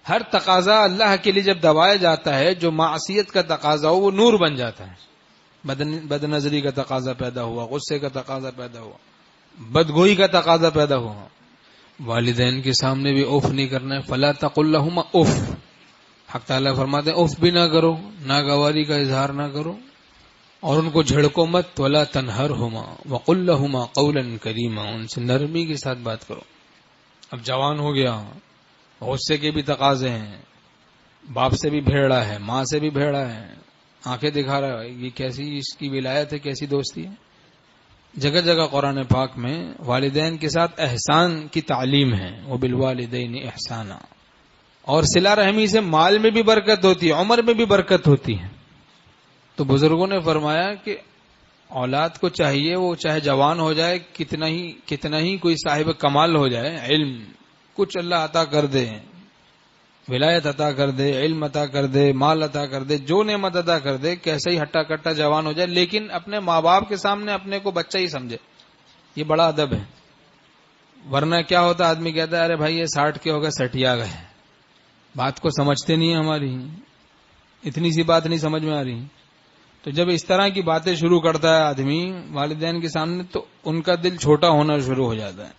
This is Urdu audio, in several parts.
ہر تقاضا اللہ کے لیے جب دبایا جاتا ہے، جو معصیت کا تقاضا ہو وہ نور بن جاتا ہے. بد نظری کا تقاضا پیدا ہوا، غصے کا تقاضا پیدا ہوا، بدگوئی کا تقاضا پیدا ہوا. والدین کے سامنے بھی اف نہیں کرنا ہے. فلا تقل لهما اف. حق تعالیٰ فرماتے ہیں اف بھی نہ کرو، ناگواری کا اظہار نہ کرو، اور ان کو جھڑکو مت. ولا تنہرهما وقل لهما قولا کریما. ان سے نرمی کے ساتھ بات کرو. اب جوان ہو گیا، غصے کے بھی تقاضے ہیں، باپ سے بھی بھیڑا ہے، ماں سے بھی بھیڑا ہے، آنکھیں دکھا رہا ہے، یہ کیسی اس کی ولایت ہے، کیسی دوستی ہے. جگہ جگہ قرآن پاک میں والدین کے ساتھ احسان کی تعلیم ہے. وبالوالدین احسانا. اور صلہ رحمی سے مال میں بھی برکت ہوتی ہے، عمر میں بھی برکت ہوتی ہے. تو بزرگوں نے فرمایا کہ اولاد کو چاہیے وہ چاہے جوان ہو جائے، کتنا ہی کوئی صاحب کمال ہو جائے، علم کچھ اللہ عطا کر دے، ولایت عطا کر دے، علم عطا کر دے، مال عطا کر دے، جو نعمت عطا کر دے، کیسے ہی ہٹا کٹا جوان ہو جائے، لیکن اپنے ماں باپ کے سامنے اپنے کو بچہ ہی سمجھے. یہ بڑا ادب ہے. ورنہ کیا ہوتا، آدمی کہتا ہے ارے بھائی یہ 60 کے ہو گئے، سٹیا گئے، بات کو سمجھتے نہیں ہیں، ہماری اتنی سی بات نہیں سمجھ میں آ رہی. تو جب اس طرح کی باتیں شروع کرتا ہے آدمی والدین کے سامنے، تو ان کا دل چھوٹا ہونا شروع ہو جاتا ہے.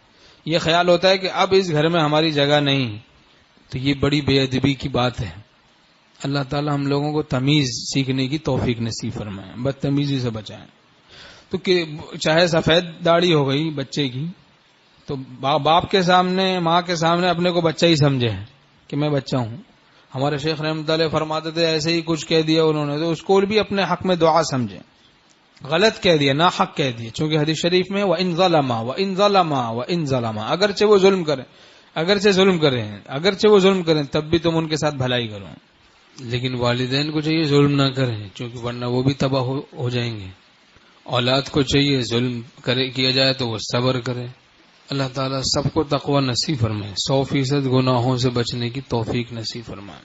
یہ خیال ہوتا ہے کہ اب اس گھر میں ہماری جگہ نہیں. تو یہ بڑی بے ادبی کی بات ہے. اللہ تعالی ہم لوگوں کو تمیز سیکھنے کی توفیق نصیب فرمائے، بدتمیزی سے بچائیں. تو کہ چاہے سفید داڑھی ہو گئی بچے کی، تو باپ کے سامنے ماں کے سامنے اپنے کو بچہ ہی سمجھے کہ میں بچہ ہوں. ہمارے شیخ رحمۃ اللہ فرماتے تھے ایسے ہی کچھ کہہ دیا انہوں نے تو اس کو بھی اپنے حق میں دعا سمجھے. غلط کہہ دیا، نا حق کہہ دیا، چونکہ حدیث شریف میں وَإِن ظَلَمَا وَإِن ظَلَمَا وَإِن ظَلَمَا، اگرچہ وہ ظلم کریں تب بھی تم ان کے ساتھ بھلائی کرو. لیکن والدین کو چاہیے ظلم نہ کریں، چونکہ ورنہ وہ بھی تباہ ہو جائیں گے. اولاد کو چاہیے ظلم کیا جائے تو وہ صبر کرے. اللہ تعالیٰ سب کو تقوی نصیب فرمائے، 100% گناہوں سے بچنے کی توفیق نصیب فرمائے.